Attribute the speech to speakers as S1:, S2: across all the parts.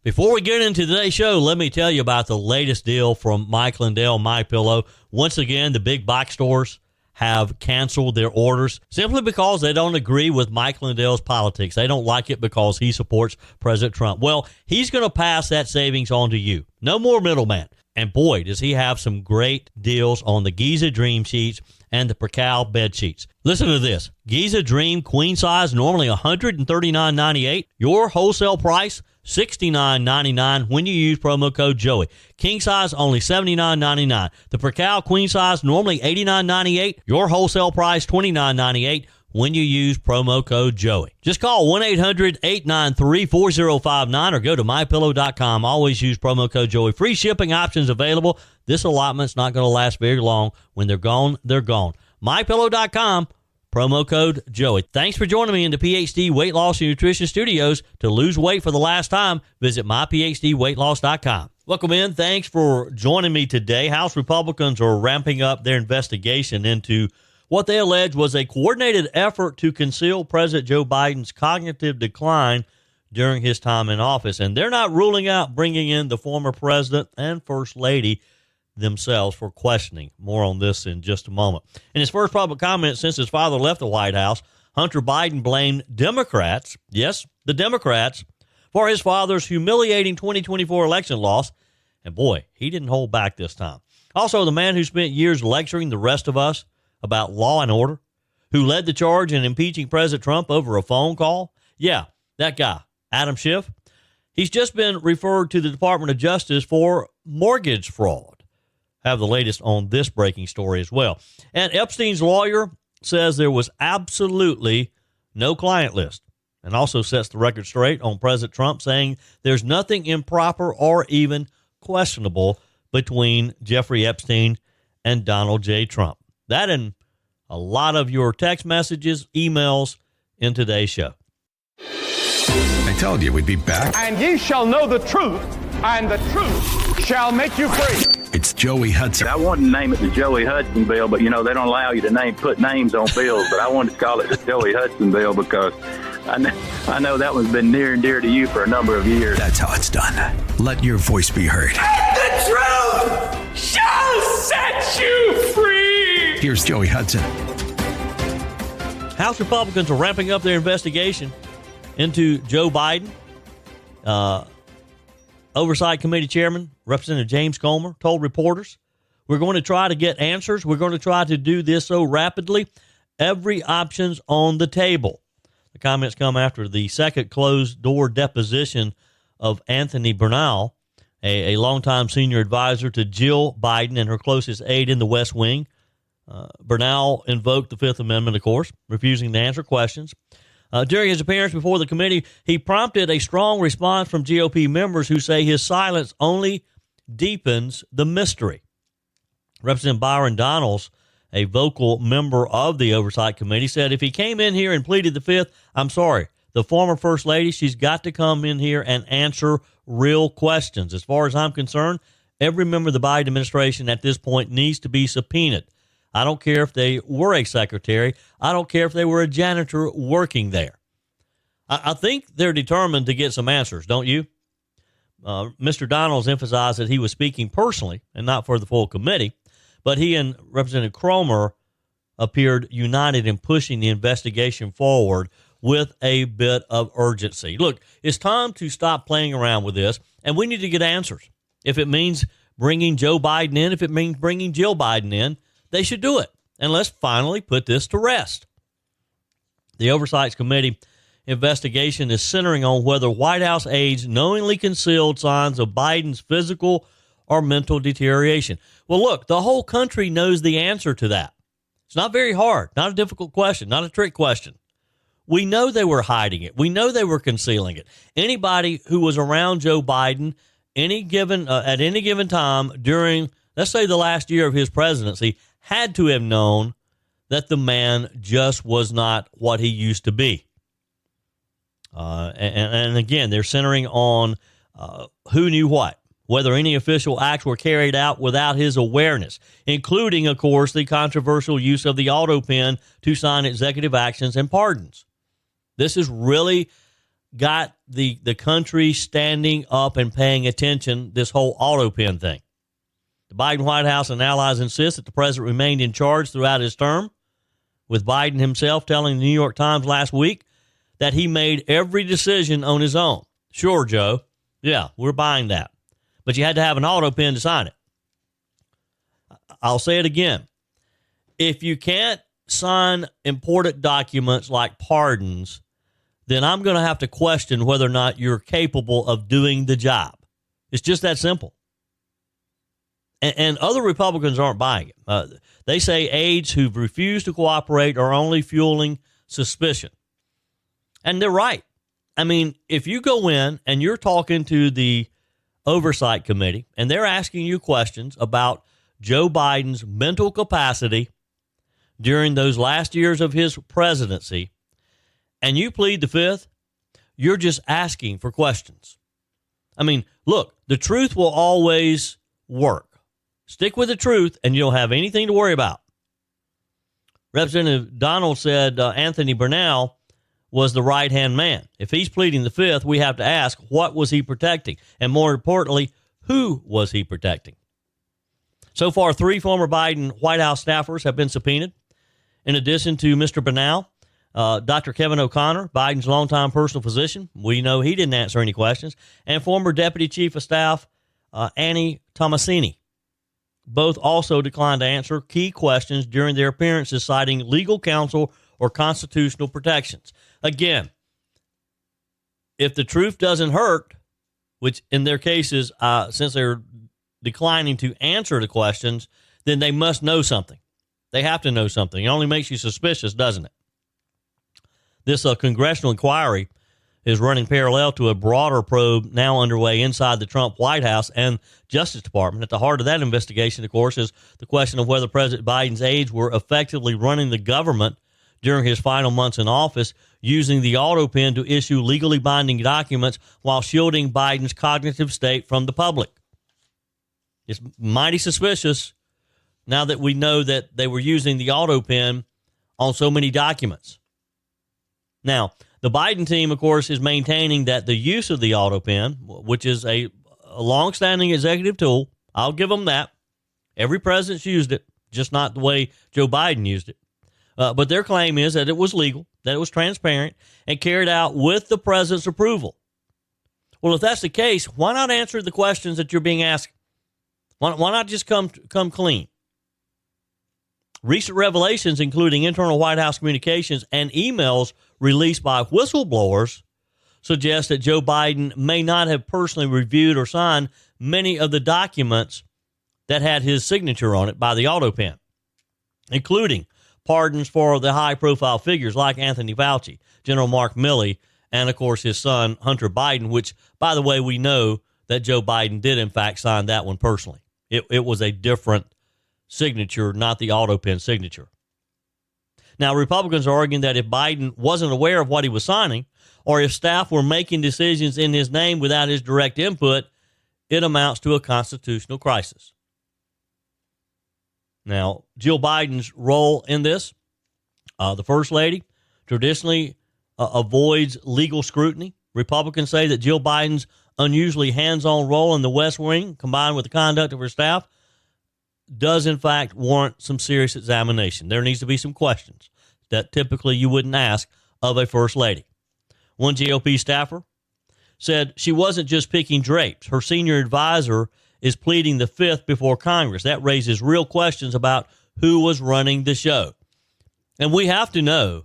S1: Before we get into today's show, let me tell you about the latest deal from Mike Lindell, MyPillow. Once again, the big box stores have canceled their orders simply because they don't agree with Mike Lindell's politics. They don't like it because he supports President Trump. Well, he's going to pass that savings on to you. No more middleman. And boy, does he have some great deals on the Giza Dream sheets and the Percal bed sheets. Listen to this. Giza Dream queen size, normally $139.98. Your wholesale price, $69.99 when you use promo code Joey. King size, only $79.99. The Percal queen size, normally $89.98. Your wholesale price, $29.98 when you use promo code Joey. Just call 1-800-893-4059 or go to mypillow.com. Always use promo code Joey. Free shipping options available. This allotment's not going to last very long. When they're gone, they're gone. mypillow.com. Promo code Joey. Thanks for joining me in the PhD Weight Loss and Nutrition Studios. To lose weight for the last time, visit myphdweightloss.com. Welcome in. Thanks for joining me today. House Republicans are ramping up their investigation into what they allege was a coordinated effort to conceal President Joe Biden's cognitive decline during his time in office. And they're not ruling out bringing in the former president and first lady themselves for questioning. More on this in just a moment. In his first public comment since his father left the White House, Hunter Biden blamed Democrats, yes, the Democrats, for his father's humiliating 2024 election loss. And boy, he didn't hold back this time. Also, the man who spent years lecturing the rest of us about law and order, who led the charge in impeaching President Trump over a phone call. Yeah, that guy, Adam Schiff. He's just been referred to the Department of Justice for mortgage fraud. Have the latest on this breaking story as well. And Epstein's lawyer says there was absolutely no client list, and also sets the record straight on President Trump, saying there's nothing improper or even questionable between Jeffrey Epstein and Donald J. Trump. That and a lot of your text messages, emails in today's show.
S2: I told you we'd be back.
S3: And ye shall know the truth, and the truth shall make you free.
S2: It's Joey Hudson.
S4: I wanted to name it the Joey Hudson bill, but, they don't allow you to put names on bills. But I wanted to call it the Joey Hudson bill because I know that one's been near and dear to you for a number of years.
S2: That's how it's done. Let your voice be heard.
S3: And the truth shall set you free.
S2: Here's Joey Hudson.
S1: House Republicans are ramping up their investigation into Joe Biden. Oversight Committee Chairman, Representative James Comer, told reporters, we're going to try to get answers. We're going to try to do this so rapidly. Every option's on the table. The comments come after the second closed-door deposition of Anthony Bernal, a longtime senior advisor to Jill Biden and her closest aide in the West Wing. Bernal invoked the Fifth Amendment, of course, refusing to answer questions. During his appearance before the committee, he prompted a strong response from GOP members who say his silence only deepens the mystery. Representative Byron Donalds, a vocal member of the Oversight Committee, said if he came in here and pleaded the Fifth, I'm sorry, the former First Lady, she's got to come in here and answer real questions. As far as I'm concerned, every member of the Biden administration at this point needs to be subpoenaed. I don't care if they were a secretary. I don't care if they were a janitor working there. I think they're determined to get some answers, don't you? Mr. Donalds emphasized that he was speaking personally and not for the full committee, but he and Representative Cromer appeared united in pushing the investigation forward with a bit of urgency. Look, it's time to stop playing around with this, and we need to get answers. If it means bringing Joe Biden in, if it means bringing Jill Biden in, they should do it. And let's finally put this to rest. The Oversight Committee investigation is centering on whether White House aides knowingly concealed signs of Biden's physical or mental deterioration. Well, look, the whole country knows the answer to that. It's not very hard, not a difficult question, not a trick question. We know they were hiding it. We know they were concealing it. Anybody who was around Joe Biden at any given time during, let's say, the last year of his presidency had to have known that the man just was not what he used to be. And again, they're centering on who knew what, whether any official acts were carried out without his awareness, including, of course, the controversial use of the auto pen to sign executive actions and pardons. This is really got the country standing up and paying attention, this whole auto pen thing. The Biden White House and allies insist that the president remained in charge throughout his term, with Biden himself telling the New York Times last week that he made every decision on his own. Sure, Joe. Yeah, we're buying that. But you had to have an auto pen to sign it. I'll say it again. If you can't sign important documents like pardons, then I'm going to have to question whether or not you're capable of doing the job. It's just that simple. And other Republicans aren't buying it. They say aides who've refused to cooperate are only fueling suspicion. And they're right. I mean, if you go in and you're talking to the Oversight Committee and they're asking you questions about Joe Biden's mental capacity during those last years of his presidency, and you plead the fifth, you're just asking for questions. I mean, look, the truth will always work. Stick with the truth, and you don't have anything to worry about. Representative Donald said Anthony Bernal was the right-hand man. If he's pleading the fifth, we have to ask, what was he protecting? And more importantly, who was he protecting? So far, 3 former Biden White House staffers have been subpoenaed. In addition to Mr. Bernal, Dr. Kevin O'Connor, Biden's longtime personal physician, we know he didn't answer any questions, and former Deputy Chief of Staff Annie Tomasini. Both also declined to answer key questions during their appearances, citing legal counsel or constitutional protections. Again, if the truth doesn't hurt, which in their cases, since they're declining to answer the questions, then they must know something. They have to know something. It only makes you suspicious, doesn't it? This congressional inquiry is running parallel to a broader probe now underway inside the Trump White House and Justice Department. At the heart of that investigation, of course, is the question of whether President Biden's aides were effectively running the government during his final months in office, using the auto pen to issue legally binding documents while shielding Biden's cognitive state from the public. It's mighty suspicious now that we know that they were using the auto pen on so many documents. Now, the Biden team, of course, is maintaining that the use of the auto pen, which is a longstanding executive tool, I'll give them that. Every president's used it, just not the way Joe Biden used it. But their claim is that it was legal, that it was transparent, and carried out with the president's approval. Well, if that's the case, why not answer the questions that you're being asked? Why not just come clean? Recent revelations, including internal White House communications and emails released by whistleblowers, suggest that Joe Biden may not have personally reviewed or signed many of the documents that had his signature on it by the auto pen, including pardons for the high-profile figures like Anthony Fauci, General Mark Milley, and, of course, his son, Hunter Biden, which, by the way, we know that Joe Biden did, in fact, sign that one personally. It was a different signature, not the auto pen signature. Now, Republicans are arguing that if Biden wasn't aware of what he was signing, or if staff were making decisions in his name without his direct input, it amounts to a constitutional crisis. Now, Jill Biden's role in this, the First Lady, traditionally avoids legal scrutiny. Republicans say that Jill Biden's unusually hands-on role in the West Wing, combined with the conduct of her staff, does in fact warrant some serious examination. There needs to be some questions that typically you wouldn't ask of a First Lady. One GOP staffer said she wasn't just picking drapes. Her senior advisor is pleading the fifth before Congress. That raises real questions about who was running the show. And we have to know,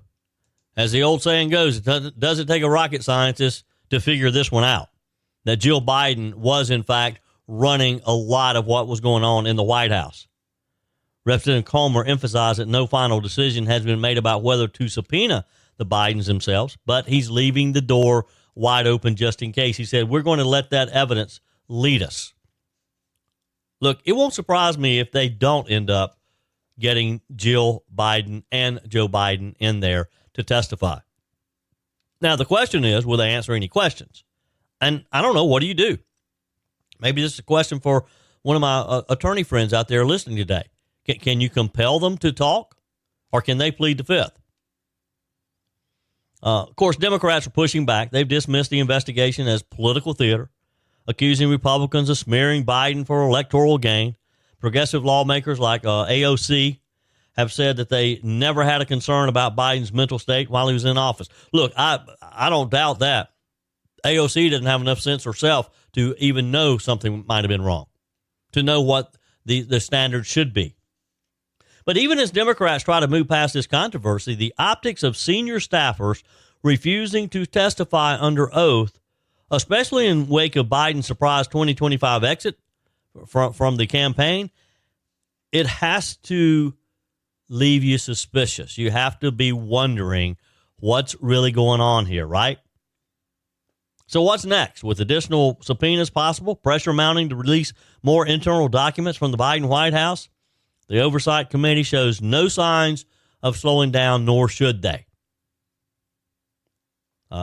S1: as the old saying goes, it doesn't take a rocket scientist to figure this one out, that Jill Biden was, in fact, running a lot of what was going on in the White House. Representative Comer emphasized that no final decision has been made about whether to subpoena the Bidens themselves, but he's leaving the door wide open just in case. He said, we're going to let that evidence lead us. Look, it won't surprise me if they don't end up getting Jill Biden and Joe Biden in there to testify. Now, the question is, will they answer any questions? And I don't know, what do you do? Maybe this is a question for one of my attorney friends out there listening today. Can you compel them to talk, or can they plead the fifth? Of course, Democrats are pushing back. They've dismissed the investigation as political theater, accusing Republicans of smearing Biden for electoral gain. Progressive lawmakers like AOC have said that they never had a concern about Biden's mental state while he was in office. Look, I don't doubt that. AOC doesn't have enough sense herself to even know something might have been wrong, to know what the standard should be. But even as Democrats try to move past this controversy, the optics of senior staffers refusing to testify under oath, especially in wake of Biden's surprise 2025 exit from the campaign, it has to leave you suspicious. You have to be wondering what's really going on here, right? So what's next? With additional subpoenas possible, pressure mounting to release more internal documents from the Biden White House, the Oversight Committee shows no signs of slowing down, nor should they.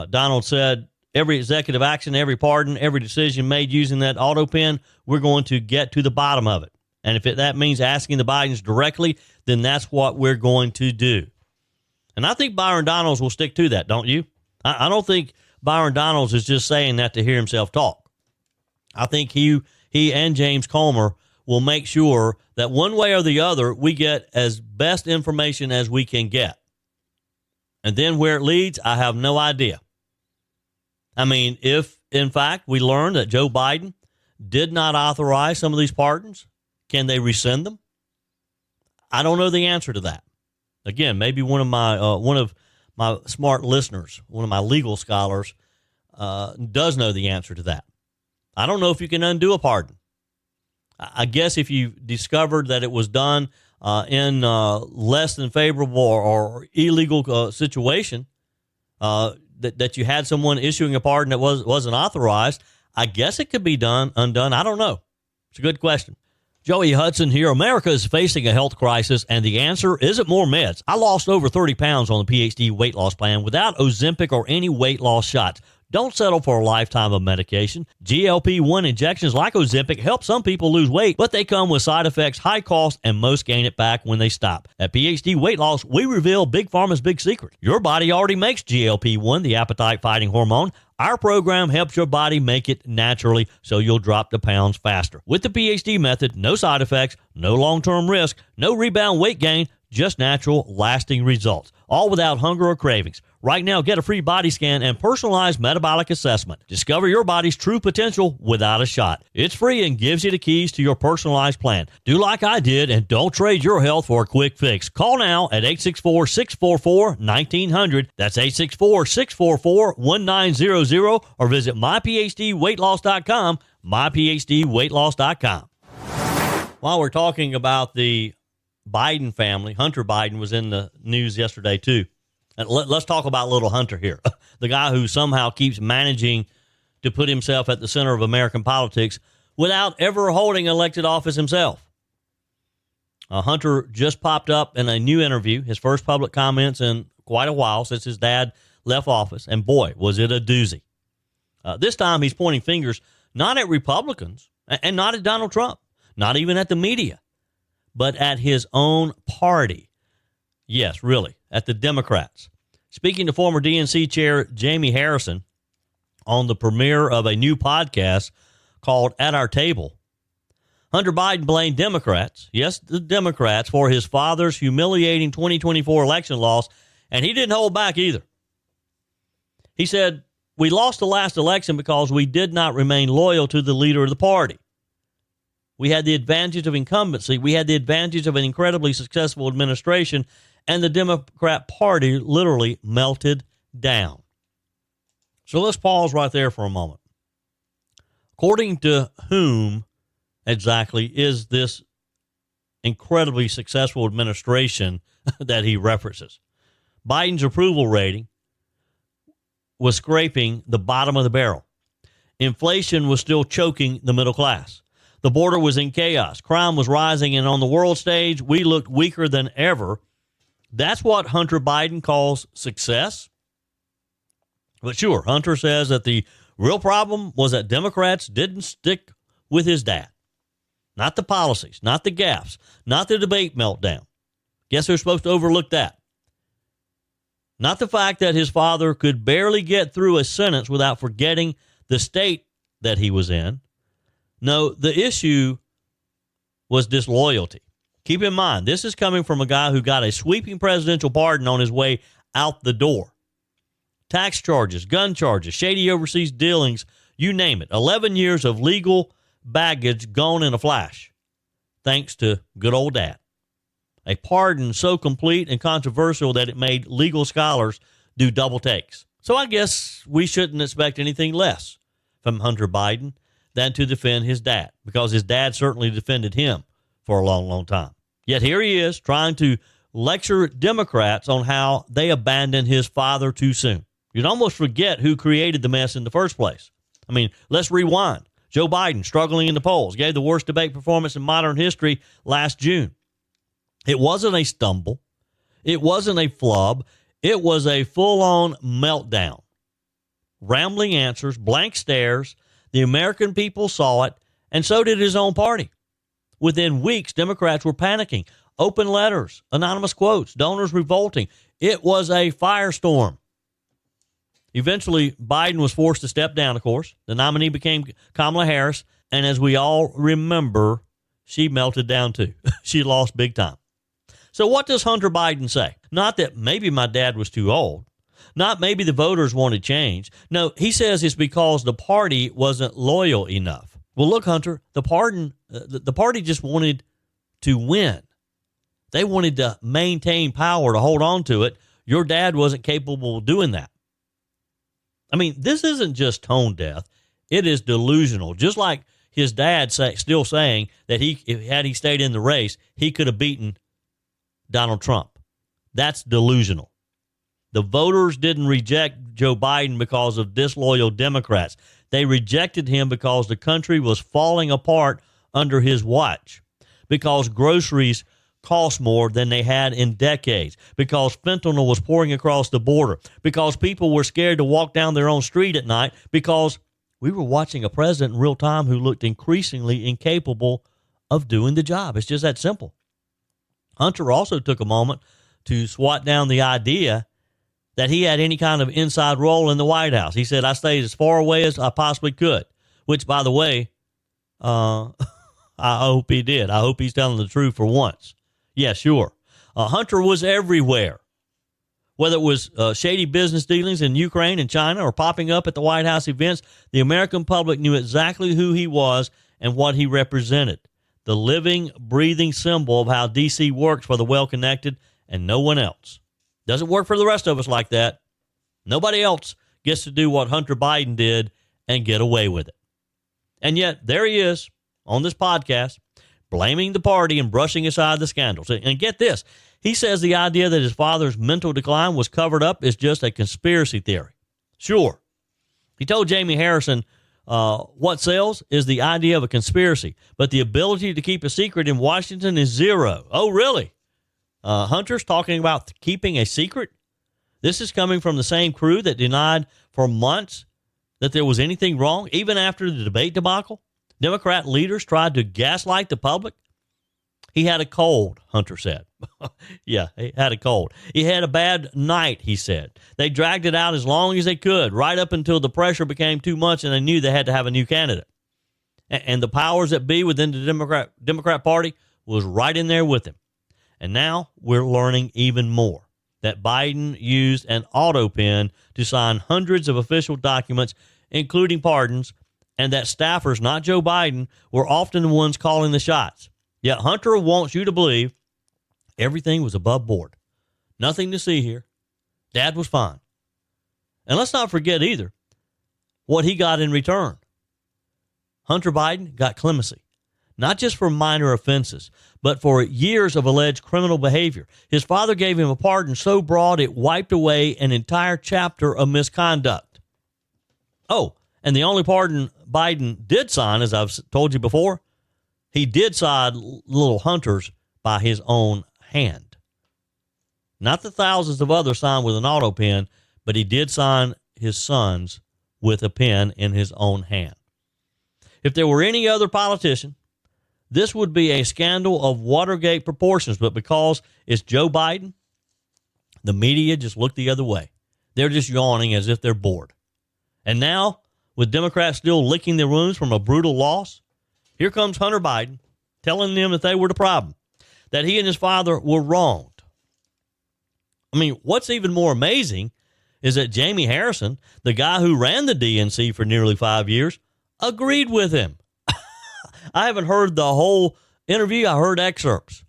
S1: Donald said, every executive action, every pardon, every decision made using that auto pen, we're going to get to the bottom of it. And if that means asking the Bidens directly, then that's what we're going to do. And I think Byron Donalds will stick to that, don't you? I don't think Byron Donalds is just saying that to hear himself talk. I think he and James Comer will make sure that one way or the other, we get as best information as we can get. And then where it leads, I have no idea. I mean, if, in fact, we learn that Joe Biden did not authorize some of these pardons, can they rescind them? I don't know the answer to that. Again, maybe one of my smart listeners, one of my legal scholars, does know the answer to that. I don't know if you can undo a pardon. I guess if you discovered that it was done in less than favorable or illegal situation, that you had someone issuing a pardon that wasn't authorized, I guess it could be undone. I don't know. It's a good question. Joey Hudson here. America is facing a health crisis, and the answer isn't more meds. I lost over 30 pounds on the PhD weight loss plan without Ozempic or any weight loss shots. Don't settle for a lifetime of medication. GLP-1 injections like Ozempic help some people lose weight, but they come with side effects, high cost, and most gain it back when they stop. At PhD Weight Loss, we reveal Big Pharma's big secret. Your body already makes GLP-1, the appetite-fighting hormone. Our program helps your body make it naturally so you'll drop the pounds faster. With the PhD method, no side effects, no long-term risk, no rebound weight gain, just natural, lasting results, all without hunger or cravings. Right now, get a free body scan and personalized metabolic assessment. Discover your body's true potential without a shot. It's free and gives you the keys to your personalized plan. Do like I did and don't trade your health for a quick fix. Call now at 864-644-1900. That's 864-644-1900 or visit myphdweightloss.com, myphdweightloss.com. While we're talking about the Biden family, Hunter Biden was in the news yesterday too. And let's talk about little Hunter here, the guy who somehow keeps managing to put himself at the center of American politics without ever holding elected office himself. Hunter just popped up in a new interview, his first public comments in quite a while since his dad left office, and boy, was it a doozy. This time he's pointing fingers not at Republicans and not at Donald Trump, not even at the media, but at his own party. Yes, really, at the Democrats. Speaking to former DNC chair Jamie Harrison on the premiere of a new podcast called At Our Table, Hunter Biden blamed Democrats, yes, the Democrats, for his father's humiliating 2024 election loss, and he didn't hold back either. He said, "We lost the last election because we did not remain loyal to the leader of the party. We had the advantage of incumbency. We had the advantage of an incredibly successful administration, and the Democrat Party literally melted down." So let's pause right there for a moment. According to whom exactly is this incredibly successful administration that he references? Biden's approval rating was scraping the bottom of the barrel. Inflation was still choking the middle class. The border was in chaos. Crime was rising, and on the world stage, we looked weaker than ever. That's what Hunter Biden calls success. But sure, Hunter says that the real problem was that Democrats didn't stick with his dad. Not the policies, not the gaffes, not the debate meltdown. Guess they're supposed to overlook that. Not the fact that his father could barely get through a sentence without forgetting the state that he was in. No, the issue was disloyalty. Keep in mind, this is coming from a guy who got a sweeping presidential pardon on his way out the door. Tax charges, gun charges, shady overseas dealings, you name it. 11 years of legal baggage gone in a flash, thanks to good old dad. A pardon so complete and controversial that it made legal scholars do double takes. So I guess we shouldn't expect anything less from Hunter Biden than to defend his dad, because his dad certainly defended him for a long, long time. Yet here he is trying to lecture Democrats on how they abandoned his father too soon. You'd almost forget who created the mess in the first place. I mean, let's rewind. Joe Biden, struggling in the polls, gave the worst debate performance in modern history last June. It wasn't a stumble. It wasn't a flub. It was a full-on meltdown. Rambling answers, blank stares. The American people saw it, and so did his own party. Within weeks, Democrats were panicking. Open letters, anonymous quotes, donors revolting. It was a firestorm. Eventually, Biden was forced to step down, of course. The nominee became Kamala Harris, and as we all remember, she melted down too. She lost big time. So what does Hunter Biden say? Not that maybe my dad was too old. Not maybe the voters wanted change. No, he says it's because the party wasn't loyal enough. Well, look, Hunter, the party just wanted to win. They wanted to maintain power, to hold on to it. Your dad wasn't capable of doing that. I mean, this isn't just tone deaf. It is delusional. Just like his dad still saying that had he stayed in the race, he could have beaten Donald Trump. That's delusional. The voters didn't reject Joe Biden because of disloyal Democrats. They rejected him because the country was falling apart under his watch, because groceries cost more than they had in decades, because fentanyl was pouring across the border, because people were scared to walk down their own street at night, because we were watching a president in real time who looked increasingly incapable of doing the job. It's just that simple. Hunter also took a moment to swat down the idea that he had any kind of inside role in the White House. He said, I stayed as far away as I possibly could, which, by the way, I hope he did. I hope he's telling the truth for once. Yeah, sure. Hunter was everywhere, whether it was shady business dealings in Ukraine and China or popping up at the White House events. The American public knew exactly who he was and what he represented. The living, breathing symbol of how D.C. works for the well-connected and no one else. Doesn't work for the rest of us like that. Nobody else gets to do what Hunter Biden did and get away with it. And yet, there he is on this podcast, blaming the party and brushing aside the scandals. And get this, he says the idea that his father's mental decline was covered up is just a conspiracy theory. Sure. He told Jamie Harrison, what sells is the idea of a conspiracy, but the ability to keep a secret in Washington is zero. Oh, really? Hunter's talking about keeping a secret? This is coming from the same crew that denied for months that there was anything wrong, even after the debate debacle. Democrat leaders tried to gaslight the public. He had a cold, Hunter said. Yeah, he had a cold. He had a bad night, he said. They dragged it out as long as they could, right up until the pressure became too much and they knew they had to have a new candidate. And the powers that be within the Democrat Party was right in there with him. And now we're learning even more, that Biden used an auto pen to sign hundreds of official documents, including pardons, and that staffers, not Joe Biden, were often the ones calling the shots. Yet Hunter wants you to believe everything was above board. Nothing to see here. Dad was fine. And let's not forget either what he got in return. Hunter Biden got clemency, not just for minor offenses, but for years of alleged criminal behavior. His father gave him a pardon so broad it wiped away an entire chapter of misconduct. Oh, and the only pardon Biden did sign, as I've told you before, he did sign little Hunter's by his own hand. Not the thousands of others signed with an auto pen, but he did sign his son's with a pen in his own hand. If there were any other politician, this would be a scandal of Watergate proportions, but because it's Joe Biden, The media just looked the other way. They're just yawning as if they're bored. And now, with Democrats still licking their wounds from a brutal loss, here comes Hunter Biden telling them that they were the problem, that he and his father were wronged. I mean, what's even more amazing is that Jamie Harrison, the guy who ran the DNC for nearly 5 years, agreed with him. I haven't heard the whole interview. I heard excerpts.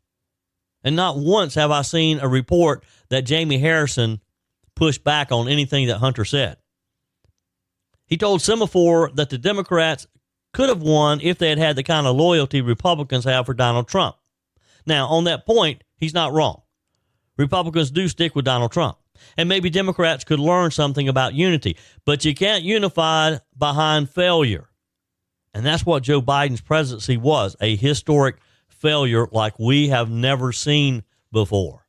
S1: And not once have I seen a report that Jamie Harrison pushed back on anything that Hunter said. He told Semaphore that the Democrats could have won if they had had the kind of loyalty Republicans have for Donald Trump. Now, on that point, he's not wrong. Republicans do stick with Donald Trump. And maybe Democrats could learn something about unity. But you can't unify behind failure. And that's what Joe Biden's presidency was, a historic failure like we have never seen before.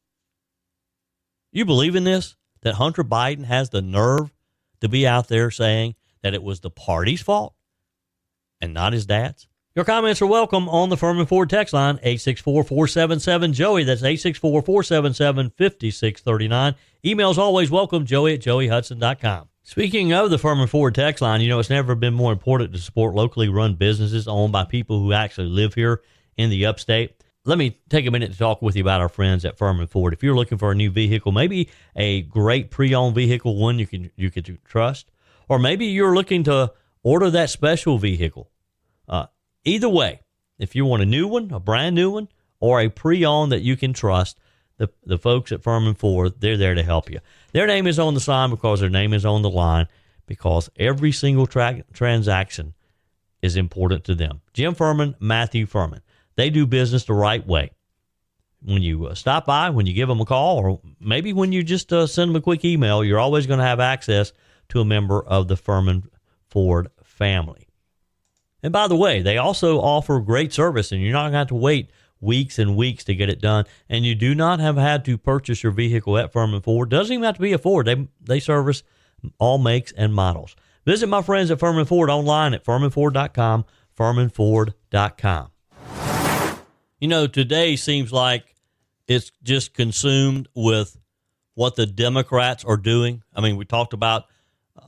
S1: You believe in this? That Hunter Biden has the nerve to be out there saying that it was the party's fault and not his dad's? Your comments are welcome on the Furman Ford text line, 864-477-JOEY. That's 864-477-5639. Emails always welcome, joey@joeyhudson.com. Speaking of the Furman Ford text line, you know, it's never been more important to support locally run businesses owned by people who actually live here in the upstate. Let me take a minute to talk with you about our friends at Furman Ford. If you're looking for a new vehicle, maybe a great pre-owned vehicle, one you could trust, or maybe you're looking to order that special vehicle. Either way, if you want a new one, a brand new one, or a pre-owned that you can trust, the folks at Furman Ford, they're there to help you. Their name is on the sign because their name is on the line, because every single transaction is important to them. Jim Furman, Matthew Furman. They do business the right way. When you stop by, when you give them a call, or maybe when you just send them a quick email, you're always going to have access to a member of the Furman Ford family. And by the way, they also offer great service, and you're not going to have to wait weeks and weeks to get it done. And you do not have had to purchase your vehicle at Furman Ford. Doesn't even have to be a Ford. They service all makes and models. Visit my friends at Furman Ford online at furmanford.com, furmanford.com. You know, today seems like it's just consumed with what the Democrats are doing. I mean, we talked about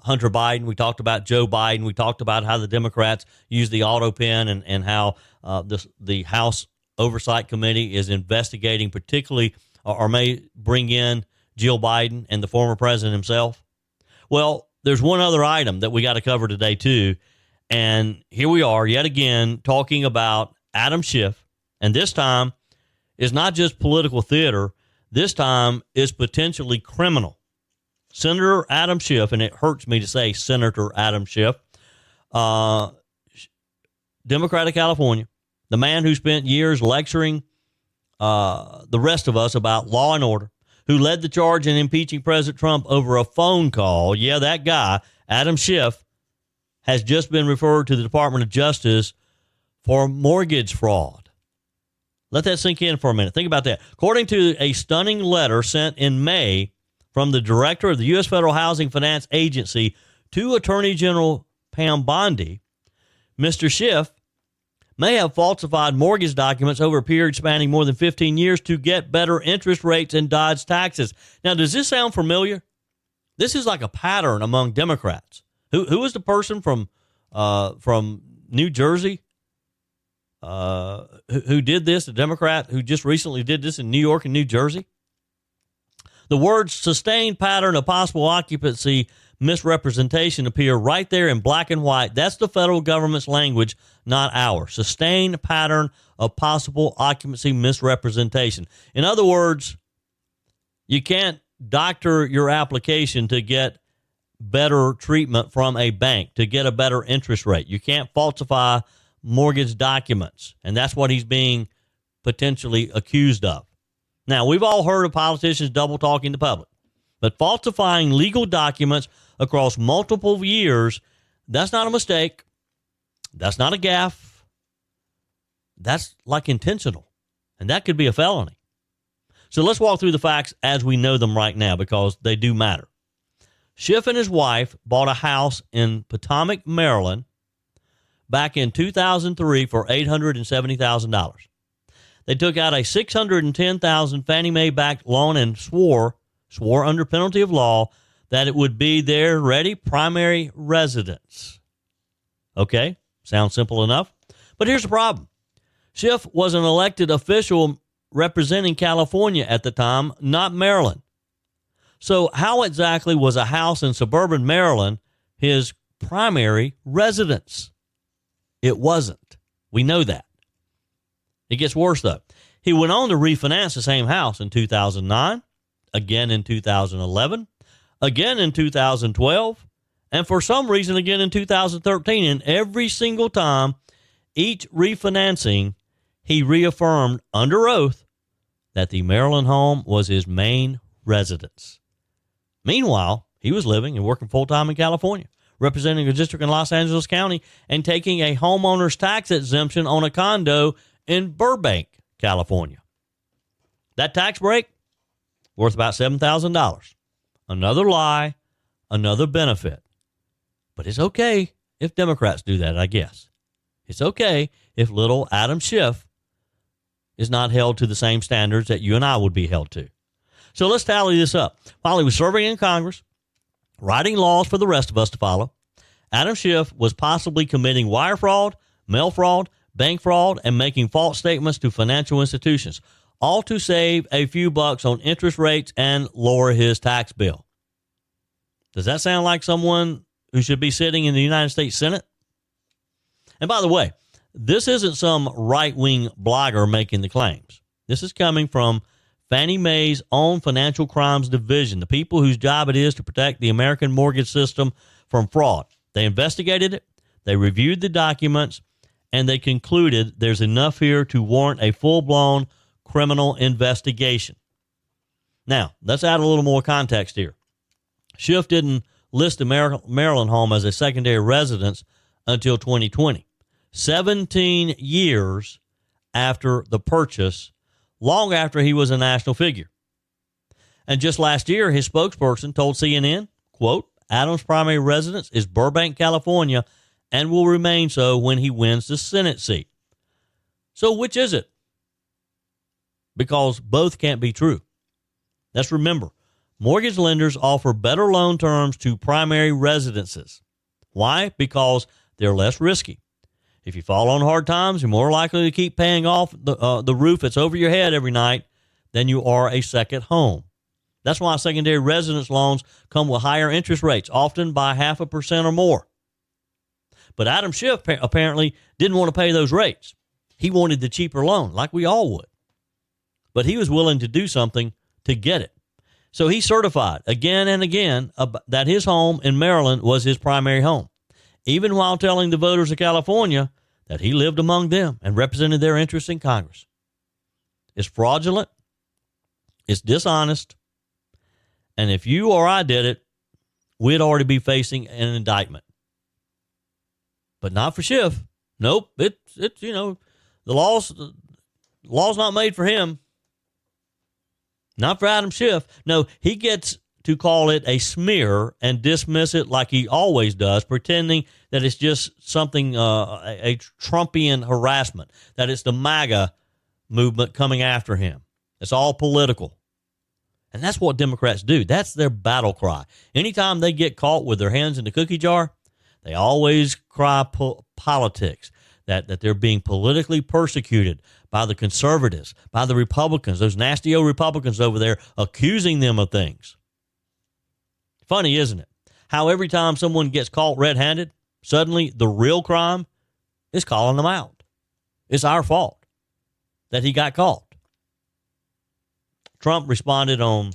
S1: Hunter Biden. We talked about Joe Biden. We talked about how the Democrats use the auto pen and how the House Oversight Committee is investigating, particularly, or may bring in Jill Biden and the former president himself. Well, there's one other item that we got to cover today, too. And here we are yet again talking about Adam Schiff. And this time is not just political theater. This time is potentially criminal. Senator Adam Schiff, and it hurts me to say Senator Adam Schiff, Democrat of California, the man who spent years lecturing the rest of us about law and order, who led the charge in impeaching President Trump over a phone call. Yeah, that guy, Adam Schiff, has just been referred to the Department of Justice for mortgage fraud. Let that sink in for a minute. Think about that. According to a stunning letter sent in May from the director of the U.S. Federal Housing Finance Agency to Attorney General Pam Bondi, Mr. Schiff may have falsified mortgage documents over a period spanning more than 15 years to get better interest rates and dodge taxes. Now, does this sound familiar? This is like a pattern among Democrats. Who was the person from New Jersey who did this, the Democrat who just recently did this in New York and New Jersey? The words sustained pattern of possible occupancy misrepresentation appear right there in black and white. That's the federal government's language, not ours. Sustained pattern of possible occupancy misrepresentation. In other words, you can't doctor your application to get better treatment from a bank, to get a better interest rate. You can't falsify mortgage documents, and that's what he's being potentially accused of. Now, we've all heard of politicians double talking the public, but falsifying legal documents across multiple years, that's not a mistake. That's not a gaffe. That's like intentional, and that could be a felony. So let's walk through the facts as we know them right now, because they do matter. Schiff and his wife bought a house in Potomac, Maryland, back in 2003 for $870,000. They took out a $610,000 Fannie Mae backed loan and swore swore under penalty of law that it would be their, ready, primary residence. Okay, sounds simple enough. But here's the problem. Schiff was an elected official representing California at the time, not Maryland. So how exactly was a house in suburban Maryland his primary residence? It wasn't. We know that. It gets worse, though. He went on to refinance the same house in 2009, again in 2011, again in 2012, and for some reason again in 2013. And every single time, each refinancing, he reaffirmed under oath that the Maryland home was his main residence. Meanwhile, he was living and working full-time in California, representing a district in Los Angeles County and taking a homeowner's tax exemption on a condo in Burbank, California. That tax break, worth about $7,000. Another lie, another benefit. But it's okay if Democrats do that, I guess. It's okay if little Adam Schiff is not held to the same standards that you and I would be held to. So let's tally this up. While he was serving in Congress, writing laws for the rest of us to follow, Adam Schiff was possibly committing wire fraud, mail fraud, bank fraud, and making false statements to financial institutions, all to save a few bucks on interest rates and lower his tax bill. Does that sound like someone who should be sitting in the United States Senate? And by the way, this isn't some right-wing blogger making the claims. This is coming from Fannie Mae's own Financial Crimes Division, the people whose job it is to protect the American mortgage system from fraud. They investigated it, they reviewed the documents, and they concluded there's enough here to warrant a full-blown criminal investigation. Now, let's add a little more context here. Schiff didn't list the Maryland home as a secondary residence until 2020, 17 years after the purchase, long after he was a national figure. And just last year, his spokesperson told CNN, quote, Adam's primary residence is Burbank, California, and will remain so when he wins the Senate seat. So which is it? Because both can't be true. Let's remember, mortgage lenders offer better loan terms to primary residences. Why? Because they're less risky. If you fall on hard times, you're more likely to keep paying off the roof that's over your head every night than you are a second home. That's why secondary residence loans come with higher interest rates, often by 0.5% or more. But Adam Schiff apparently didn't want to pay those rates. He wanted the cheaper loan, like we all would. But he was willing to do something to get it. So he certified again and again that his home in Maryland was his primary home, even while telling the voters of California that he lived among them and represented their interests in Congress. It's fraudulent. It's dishonest. And if you or I did it, we'd already be facing an indictment. But not for Schiff. Nope. It's the law's not made for him. Not for Adam Schiff. No, he gets to call it a smear and dismiss it like he always does, pretending that it's just something, a Trumpian harassment, that it's the MAGA movement coming after him. It's all political. And that's what Democrats do. That's their battle cry. Anytime they get caught with their hands in the cookie jar, they always cry politics, that they're being politically persecuted by the conservatives, by the Republicans, those nasty old Republicans over there accusing them of things. Funny, isn't it? How every time someone gets caught red-handed, suddenly the real crime is calling them out. It's our fault that he got caught. Trump responded on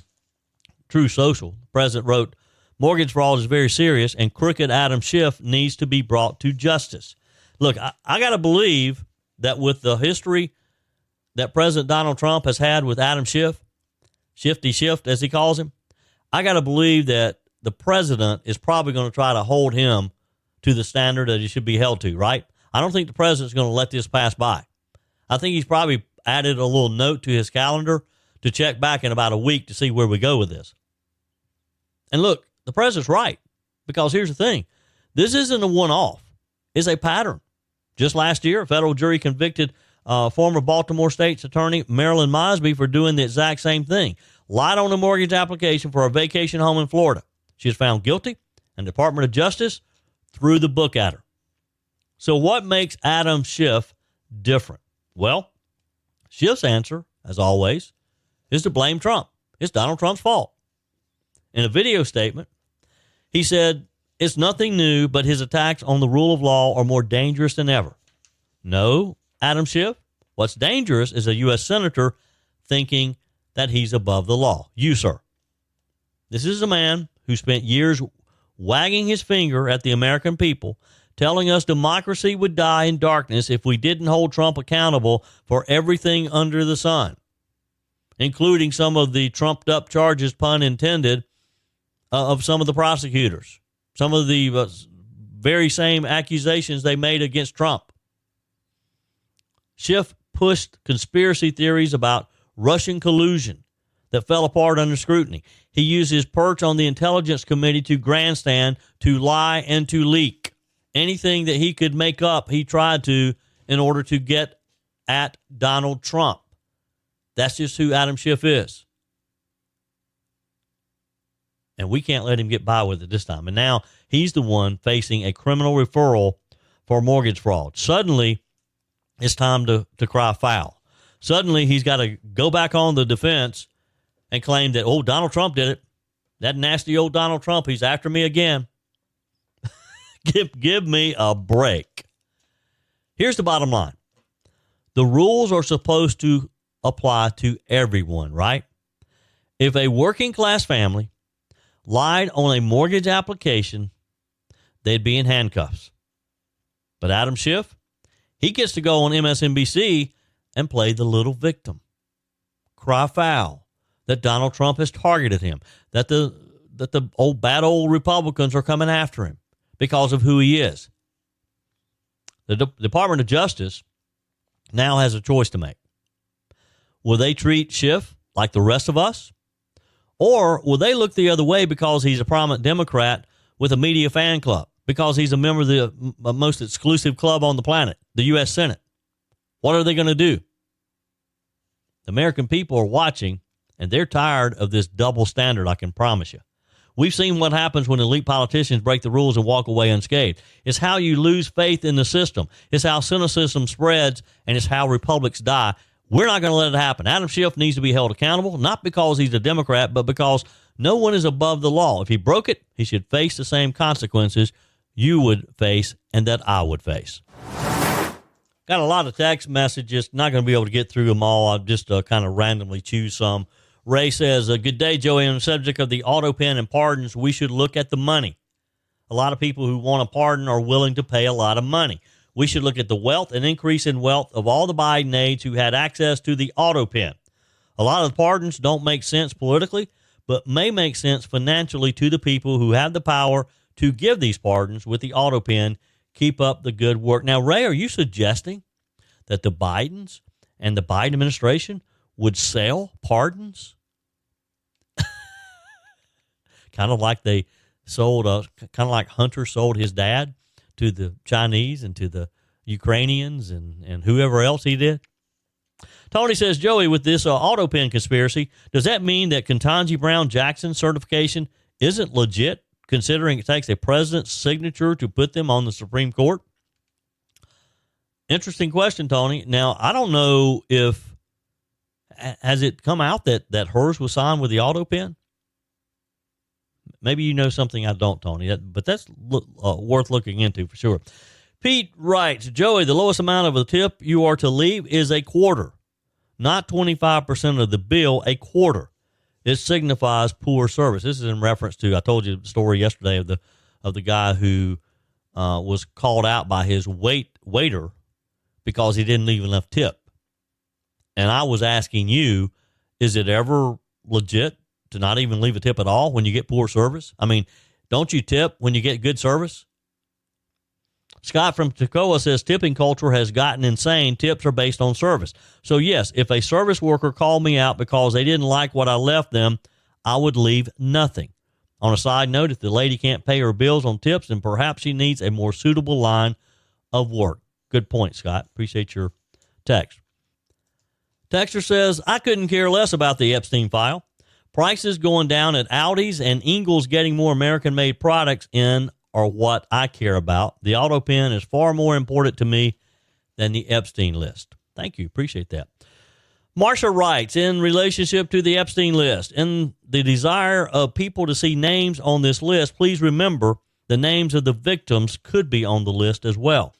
S1: Truth Social. The president wrote, mortgage fraud is very serious and crooked Adam Schiff needs to be brought to justice. Look, I got to believe that with the history that President Donald Trump has had with Adam Schiff, Shifty Schiff as he calls him, I got to believe that the president is probably going to try to hold him to the standard that he should be held to, right? I don't think the president's going to let this pass by. I think he's probably added a little note to his calendar to check back in about a week to see where we go with this. And look, the president's right, because here's the thing. This isn't a one-off. It's a pattern. Just last year, a federal jury convicted former Baltimore State's attorney Marilyn Mosby for doing the exact same thing, lied on a mortgage application for a vacation home in Florida. She was found guilty, and the Department of Justice threw the book at her. So what makes Adam Schiff different? Well, Schiff's answer, as always, is to blame Trump. It's Donald Trump's fault. In a video statement, he said, it's nothing new, but his attacks on the rule of law are more dangerous than ever. No, Adam Schiff, what's dangerous is a U.S. senator thinking that he's above the law. You, sir. This is a man who spent years wagging his finger at the American people, telling us democracy would die in darkness if we didn't hold Trump accountable for everything under the sun, including some of the trumped-up charges, pun intended, of some of the prosecutors, some of the very same accusations they made against Trump. Schiff pushed conspiracy theories about Russian collusion that fell apart under scrutiny. He used his perch on the Intelligence Committee to grandstand, to lie, and to leak. Anything that he could make up, he tried to in order to get at Donald Trump. That's just who Adam Schiff is. And we can't let him get by with it this time. And now he's the one facing a criminal referral for mortgage fraud. Suddenly, it's time to cry foul. Suddenly, he's got to go back on the defense and claim that, oh, Donald Trump did it. That nasty old Donald Trump, he's after me again. Give me a break. Here's the bottom line. The rules are supposed to apply to everyone, right? If a working class family lied on a mortgage application, they'd be in handcuffs. But Adam Schiff, he gets to go on MSNBC and play the little victim. Cry foul that Donald Trump has targeted him, that the bad old Republicans are coming after him because of who he is. The Department of Justice now has a choice to make. Will they treat Schiff like the rest of us? Or will they look the other way because he's a prominent Democrat with a media fan club, because he's a member of the most exclusive club on the planet, the U.S. Senate? What are they going to do? The American people are watching, and they're tired of this double standard, I can promise you. We've seen what happens when elite politicians break the rules and walk away unscathed. It's how you lose faith in the system. It's how cynicism spreads, and it's how republics die. We're not going to let it happen. Adam Schiff needs to be held accountable, not because he's a Democrat, but because no one is above the law. If he broke it, he should face the same consequences you would face and that I would face. Got a lot of text messages. Not going to be able to get through them all. I'll just kind of randomly choose some. Ray says, good day, Joey. On the subject of the auto pen and pardons, we should look at the money. A lot of people who want a pardon are willing to pay a lot of money. We should look at the wealth and increase in wealth of all the Biden aides who had access to the auto pen. A lot of the pardons don't make sense politically, but may make sense financially to the people who have the power to give these pardons with the auto pen. Keep up the good work. Now, Ray, are you suggesting that the Bidens and the Biden administration would sell pardons? Kind of like they sold, kind of like Hunter sold his dad to the Chinese and to the Ukrainians and whoever else he did. Tony says, Joey, with this auto pen conspiracy, does that mean that Ketanji Brown Jackson's certification isn't legit, considering it takes a president's signature to put them on the Supreme Court? Interesting question, Tony. Now, I don't know if, has it come out that hers was signed with the auto pen? Maybe you know something I don't, Tony, but that's worth looking into for sure. Pete writes, Joey, the lowest amount of a tip you are to leave is a quarter, not 25% of the bill, a quarter. It signifies poor service. This is in reference to, I told you the story yesterday of the guy who was called out by his waiter because he didn't leave enough tip. And I was asking you, is it ever legit to not even leave a tip at all when you get poor service? I mean, don't you tip when you get good service? Scott from Toccoa says tipping culture has gotten insane. Tips are based on service. So, yes, if a service worker called me out because they didn't like what I left them, I would leave nothing. On a side note, if the lady can't pay her bills on tips, then perhaps she needs a more suitable line of work. Good point, Scott. Appreciate your text. Texter says, I couldn't care less about the Epstein file. Prices going down at Audi's and Ingalls getting more American-made products in are what I care about. The auto pen is far more important to me than the Epstein list. Thank you. Appreciate that. Marsha writes, in relationship to the Epstein list, in the desire of people to see names on this list, please remember the names of the victims could be on the list as well.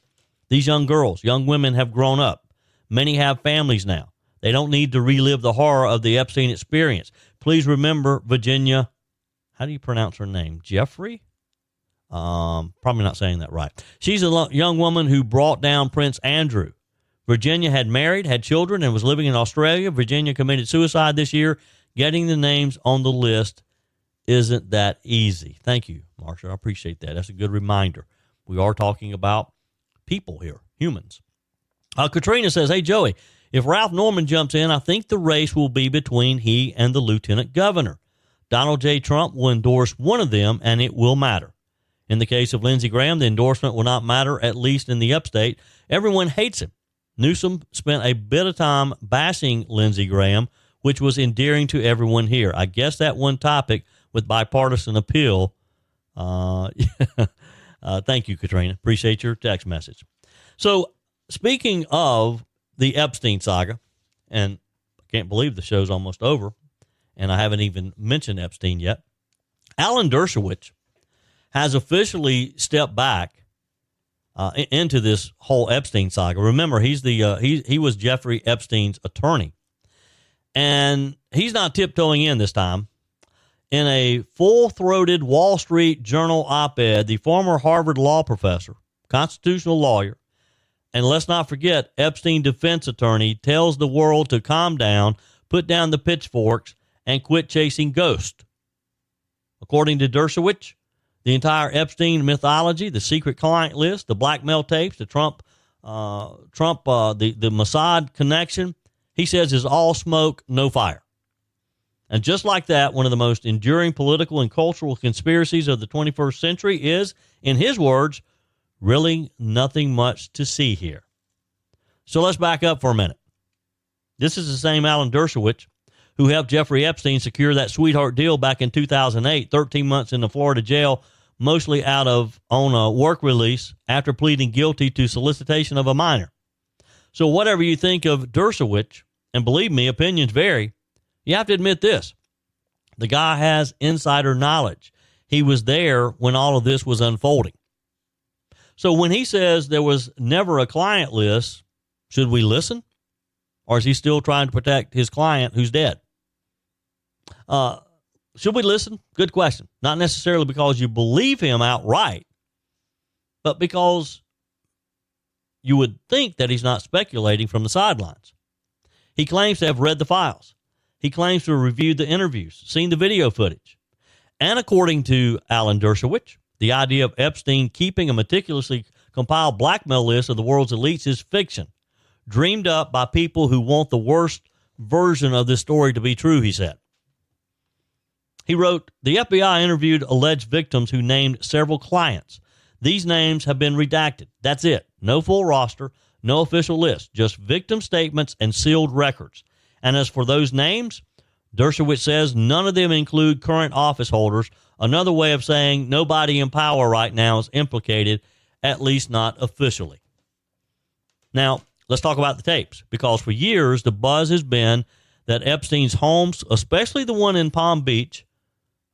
S1: These young girls, young women have grown up. Many have families now. They don't need to relive the horror of the Epstein experience. Please remember Virginia, how do you pronounce her name? Jeffrey? Probably not saying that right. She's a young woman who brought down Prince Andrew. Virginia had married, had children, and was living in Australia. Virginia committed suicide this year. Getting the names on the list isn't that easy. Thank you, Marsha. I appreciate that. That's a good reminder. We are talking about people here, humans. Katrina says, hey, Joey, if Ralph Norman jumps in, I think the race will be between he and the lieutenant governor. Donald J. Trump will endorse one of them, and it will matter. In the case of Lindsey Graham, the endorsement will not matter, at least in the upstate. Everyone hates him. Newsom spent a bit of time bashing Lindsey Graham, which was endearing to everyone here. I guess that one topic with bipartisan appeal. Thank you, Katrina. Appreciate your text message. So speaking of the Epstein saga, and I can't believe the show's almost over, and I haven't even mentioned Epstein yet, Alan Dershowitz has officially stepped back into this whole Epstein saga. Remember, he's he was Jeffrey Epstein's attorney, and he's not tiptoeing in this time. In a full-throated Wall Street Journal op-ed, the former Harvard law professor, constitutional lawyer, and let's not forget Epstein defense attorney, tells the world to calm down, put down the pitchforks, and quit chasing ghosts. According to Dershowitz, the entire Epstein mythology, the secret client list, the blackmail tapes, the the Mossad connection, he says is all smoke, no fire. And just like that, one of the most enduring political and cultural conspiracies of the 21st century is, in his words, really nothing much to see here. So let's back up for a minute. This is the same Alan Dershowitz who helped Jeffrey Epstein secure that sweetheart deal back in 2008, 13 months in the Florida jail, mostly on a work release after pleading guilty to solicitation of a minor. So whatever you think of Dershowitz, and believe me, opinions vary, you have to admit this. The guy has insider knowledge. He was there when all of this was unfolding. So when he says there was never a client list, should we listen? Or is he still trying to protect his client who's dead? Should we listen? Good question. Not necessarily because you believe him outright, but because you would think that he's not speculating from the sidelines. He claims to have read the files. He claims to have reviewed the interviews, seen the video footage. And according to Alan Dershowitz, the idea of Epstein keeping a meticulously compiled blackmail list of the world's elites is fiction, dreamed up by people who want the worst version of this story to be true, he said. He wrote, the FBI interviewed alleged victims who named several clients. These names have been redacted. That's it. No full roster, no official list, just victim statements and sealed records. And as for those names, Dershowitz says none of them include current office holders, another way of saying nobody in power right now is implicated, at least not officially. Now, let's talk about the tapes, because for years the buzz has been that Epstein's homes, especially the one in Palm Beach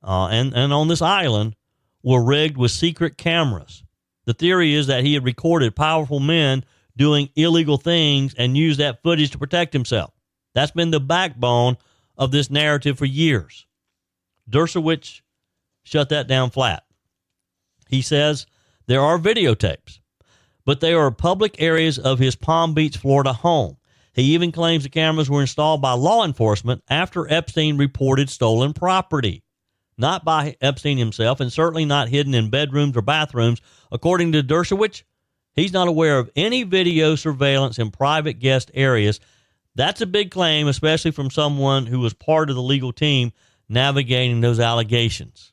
S1: and on this island, were rigged with secret cameras. The theory is that he had recorded powerful men doing illegal things and used that footage to protect himself. That's been the backbone of this narrative for years. Dershowitz shut that down flat. He says there are videotapes, but they are public areas of his Palm Beach, Florida home. He even claims the cameras were installed by law enforcement after Epstein reported stolen property, not by Epstein himself, and certainly not hidden in bedrooms or bathrooms. According to Dershowitz, he's not aware of any video surveillance in private guest areas. That's a big claim, especially from someone who was part of the legal team navigating those allegations.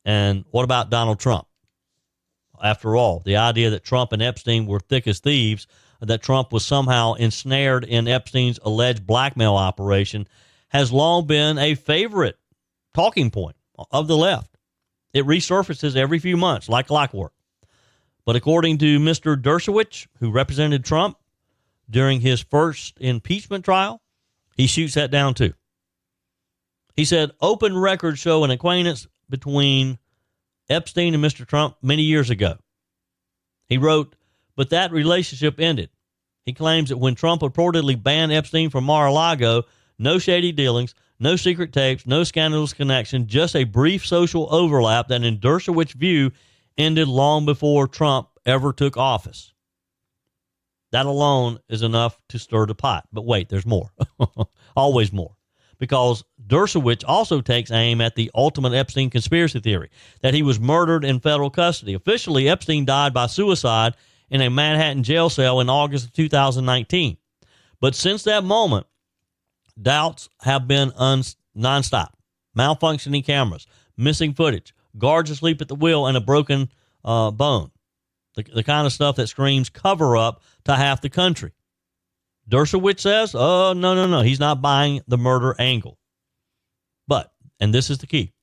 S1: And what about Donald Trump? After all, the idea that Trump and Epstein were thick as thieves, that Trump was somehow ensnared in Epstein's alleged blackmail operation, has long been a favorite talking point of the left. It resurfaces every few months like clockwork. But according to Mr. Dershowitz, who represented Trump during his first impeachment trial, he shoots that down too. He said, open records show an acquaintance between Epstein and Mr. Trump many years ago. He wrote, but that relationship ended. He claims that when Trump reportedly banned Epstein from Mar-a-Lago, no shady dealings, no secret tapes, no scandalous connection, just a brief social overlap that in Dershowitz's view ended long before Trump ever took office. That alone is enough to stir the pot. But wait, there's more. Always more. Because Dershowitz also takes aim at the ultimate Epstein conspiracy theory, that he was murdered in federal custody. Officially, Epstein died by suicide in a Manhattan jail cell in August of 2019. But since that moment, doubts have been nonstop. Malfunctioning cameras, missing footage, guards asleep at the wheel, and a broken bone. The kind of stuff that screams cover up to half the country. Dershowitz says, oh, no, he's not buying the murder angle. But, and this is the key,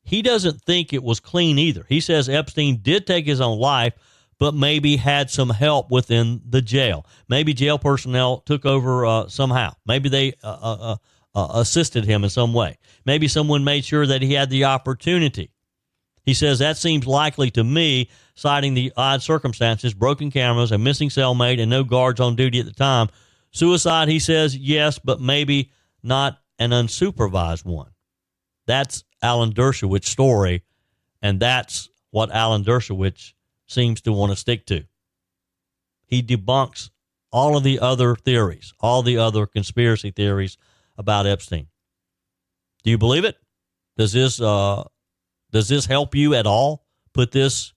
S1: he doesn't think it was clean either. He says Epstein did take his own life, but maybe had some help within the jail. Maybe jail personnel took over somehow. Maybe they assisted him in some way. Maybe someone made sure that he had the opportunity. He says that seems likely to me, citing the odd circumstances, broken cameras, a missing cellmate, and no guards on duty at the time. Suicide, he says, yes, but maybe not an unsupervised one. That's Alan Dershowitz's story, and that's what Alan Dershowitz seems to want to stick to. He debunks all of the other theories, all the other conspiracy theories about Epstein. Do you believe it? Does this help you at all? Put this,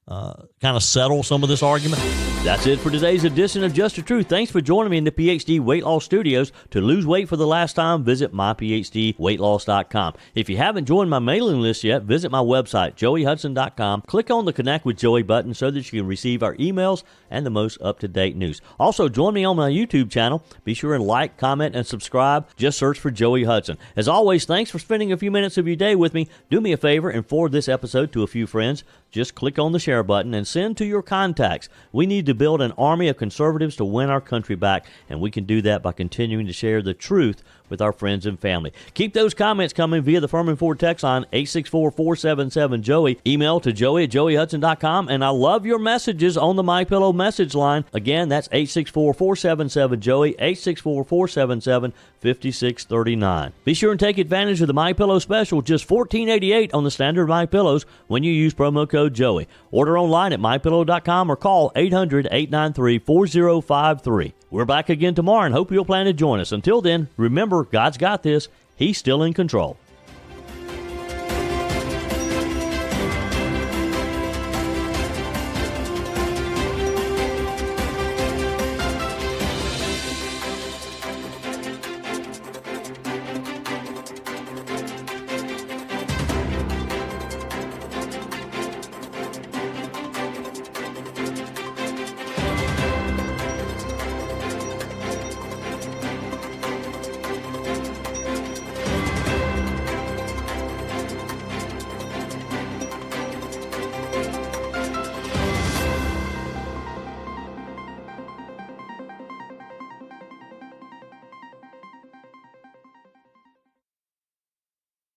S1: kind of settle some of this argument? That's it for today's edition of Just the Truth. Thanks for joining me in the PhD Weight Loss Studios. To lose weight for the last time, visit myphdweightloss.com. If you haven't joined my mailing list yet, visit my website, joeyhudson.com. Click on the Connect with Joey button so that you can receive our emails and the most up-to-date news. Also, join me on my YouTube channel. Be sure and like, comment, and subscribe. Just search for Joey Hudson. As always, thanks for spending a few minutes of your day with me. Do me a favor and forward this episode to a few friends. Just click on the share button and send to your contacts. We need to build an army of conservatives to win our country back, and we can do that by continuing to share the truth with our friends and family. Keep those comments coming via the Furman Ford text line, 864-477-JOEY. Email to joey@joeyhudson.com, and I love your messages on the MyPillow message line. Again, that's 864-477-JOEY, 864-477-5639. Be sure and take advantage of the MyPillow special, just $14.88 on the standard MyPillows when you use promo code Joey. Order online at mypillow.com or call 800-893-4053. We're back again tomorrow and hope you'll plan to join us. Until then, remember, God's got this. He's still in control.